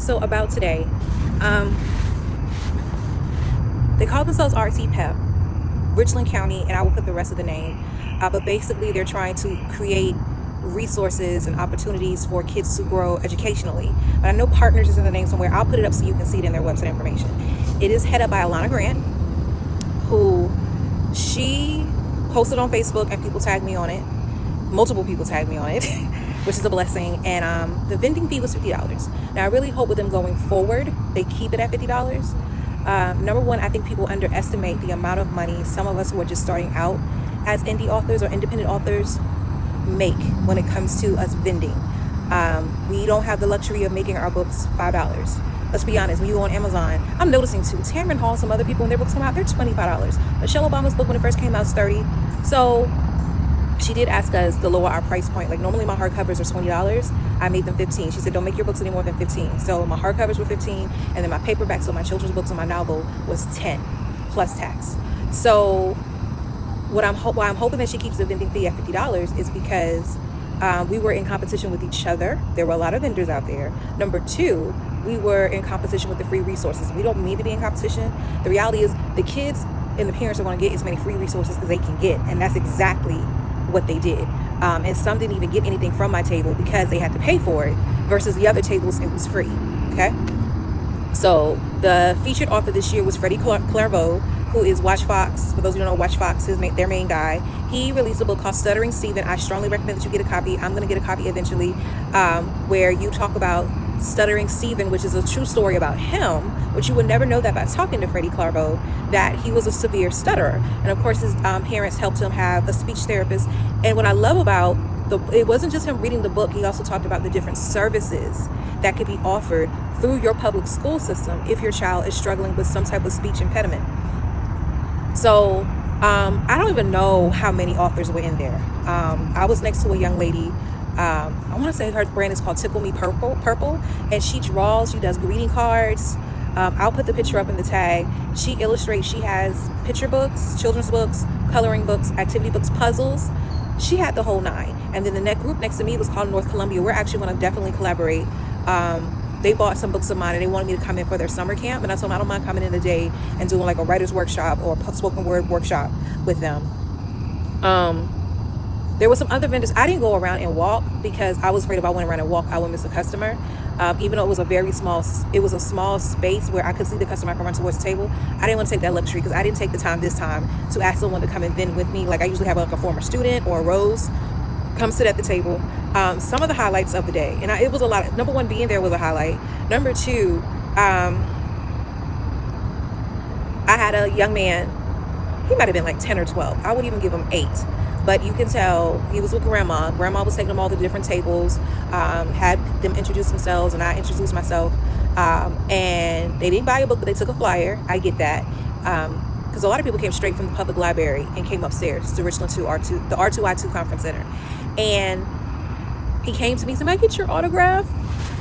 So about today, they call themselves Rcpep, Richland County, and I will put the rest of the name. But basically, they're trying to create resources and opportunities for kids to grow educationally. But I know Partners is in the name somewhere. I'll put it up so you can see it in their website information. It is headed by Alana Grant, who she posted on Facebook, and people tagged me on it. Multiple people tagged me on it, which is a blessing. And the vending fee was $50. Now I really hope with them going forward, they keep it at $50. Number one, I think people underestimate the amount of money some of us who are just starting out as indie authors or independent authors make when it comes to us vending. We don't have the luxury of making our books $5. Let's be honest, when you go on Amazon, I'm noticing too, Tamron Hall, some other people, when their books come out, they're $25. Michelle Obama's book, when it first came out, is $30. So she did ask us to lower our price point. Like normally my hardcovers are $20. I made them $15. She said, don't make your books any more than $15. So my hardcovers were $15, and then my paperbacks, so my children's books and my novel was $10 plus tax. So why I'm hoping that she keeps the vending fee at $50 is because we were in competition with each other. There were a lot of vendors out there. Number two, we were in competition with the free resources. We don't mean to be in competition. The reality is the kids and the parents are going to get as many free resources as they can get, and that's exactly what they did. And some didn't even get anything from my table because they had to pay for it, versus the other tables, it was free. Okay, so the featured author this year was Freddie Clairvaux, who is Watch Fox. For those who don't know, Watch Fox is their main guy. He released a book called Stuttering Stephen. I strongly recommend that you get a copy. I'm going to get a copy eventually, where you talk about Stuttering Stephen, which is a true story about him, which you would never know that by talking to Freddie Clairvaux, that he was a severe stutterer. And of course, his parents helped him have a speech therapist. And what I love about it wasn't just him reading the book, he also talked about the different services that could be offered through your public school system if your child is struggling with some type of speech impediment. So I don't even know how many authors were in there. I was next to a young lady. I want to say her brand is called Tickle Me Purple, and she does greeting cards. I'll put the picture up in the tag. She illustrates, she has picture books, children's books, coloring books, activity books, puzzles. She had the whole nine. And then the group next to me was called North Columbia. We're actually going to definitely collaborate. They bought some books of mine and they wanted me to come in for their summer camp, and I told them I don't mind coming in a day and doing like a writer's workshop or a spoken word workshop with them. There were some other vendors. I didn't go around and walk because I was afraid if I went around and walked, I would miss a customer. Even though it was a small space where I could see the customer come run towards the table. I didn't want to take that luxury because I didn't take the time this time to ask someone to come and vend with me. Like I usually have like a former student or a Rose come sit at the table. Some of the highlights of the day, and it was a lot. Number one, being there was a highlight. Number two, I had a young man. He might have been like 10 or 12. I would even give him 8. But you can tell he was with grandma. Grandma was taking them all to different tables, had them introduce themselves, and I introduced myself. And they didn't buy a book, but they took a flyer. I get that. Because a lot of people came straight from the public library and came upstairs to Richland 2, the R2I2 Conference Center. And he came to me and said, "May I get your autograph?"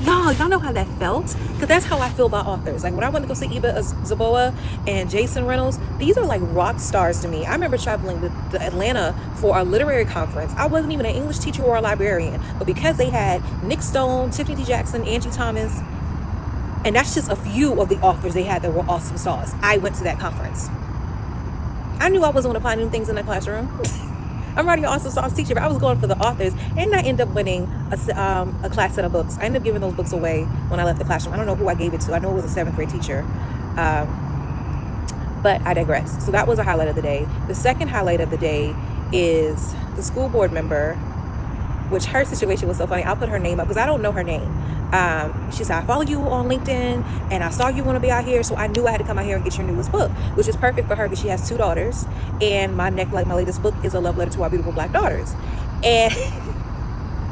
Y'all know how that felt? Because that's how I feel about authors. Like when I went to go see Eva Zaboa and Jason Reynolds, these are like rock stars to me. I remember traveling to Atlanta for a literary conference. I wasn't even an English teacher or a librarian, but because they had Nick Stone, Tiffany D. Jackson, Angie Thomas, and that's just a few of the authors they had that were awesome sauce, I went to that conference. I knew I wasn't going to find new things in the classroom. I'm already an awesome sauce teacher, but I was going for the authors, and I ended up winning a class set of books. I ended up giving those books away when I left the classroom. I don't know who I gave it to. I know it was a 7th grade teacher, but I digress. So that was a highlight of the day. The second highlight of the day is the school board member, which her situation was so funny. I'll put her name up because I don't know her name. She said, "I follow you on LinkedIn and I saw you want to be out here, so I knew I had to come out here and get your newest book," which is perfect for her because she has 2 daughters, and my latest book is a love letter to our beautiful Black daughters. And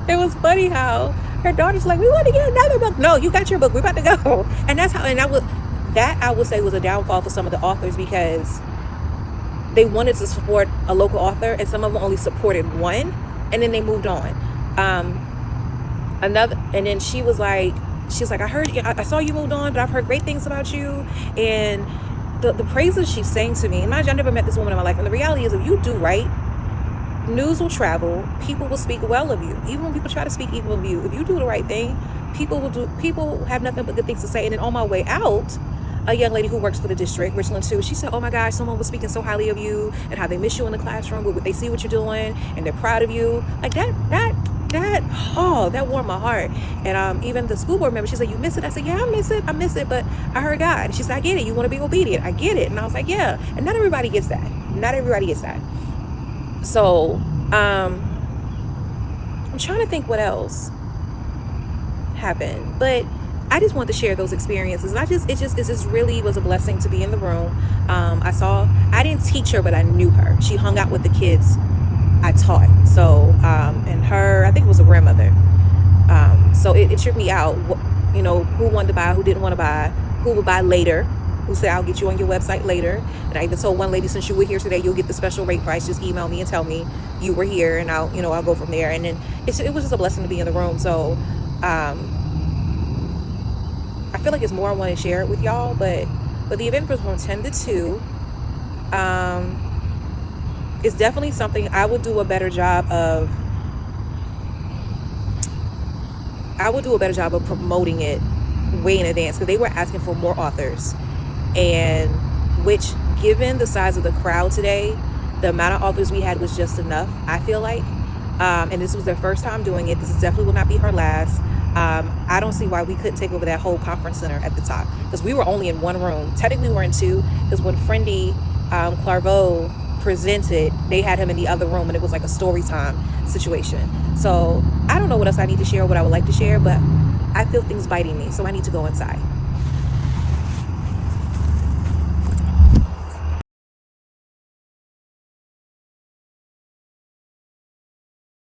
it was funny how her daughter's like, "We want to get another book." "No, you got your book. We're about to go." And that's how. And I would say was a downfall for some of the authors because they wanted to support a local author, and some of them only supported one, and then they moved on. And then she was like, I saw you moved on, but I've heard great things about you. And the praises she's saying to me, and mind you, I never met this woman in my life. And the reality is, if you do right, news will travel, people will speak well of you. Even when people try to speak evil of you, if you do the right thing, people have nothing but good things to say. And then on my way out, a young lady who works for the district, Richland too, she said, oh my gosh, someone was speaking so highly of you and how they miss you in the classroom, but they see what you're doing and they're proud of you. Like that warmed my heart. And even the school board member, she said, you miss it? I said, yeah, I miss it, but I heard God. She said, I get it, you want to be obedient, I get it. And I was like, yeah. And not everybody gets that. So I'm trying to think what else happened, but I just wanted to share those experiences. And it just really was a blessing to be in the room. I didn't teach her, but I knew her. She hung out with the kids I taught. So, and her, I think it was a grandmother. So it tripped me out, who wanted to buy, who didn't want to buy, who would buy later, who said, I'll get you on your website later. And I even told one lady, since you were here today, you'll get the special rate price. Just email me and tell me you were here, and I'll go from there. And then it was just a blessing to be in the room. So, I feel like it's more I want to share it with y'all, but the event was from 10 to 2. It's definitely something I would do a better job of. Promoting it way in advance, because they were asking for more authors, and which, given the size of the crowd today, the amount of authors we had was just enough, I feel like. And this was their first time doing it. This definitely will not be her last. I don't see why we couldn't take over that whole conference center at the top, because we were only in one room. Technically we were in two, because when Friendy Clairvaux presented, they had him in the other room, and it was like a story time situation. So I don't know what else I need to share, what I would like to share, but I feel things biting me, so I need to go inside.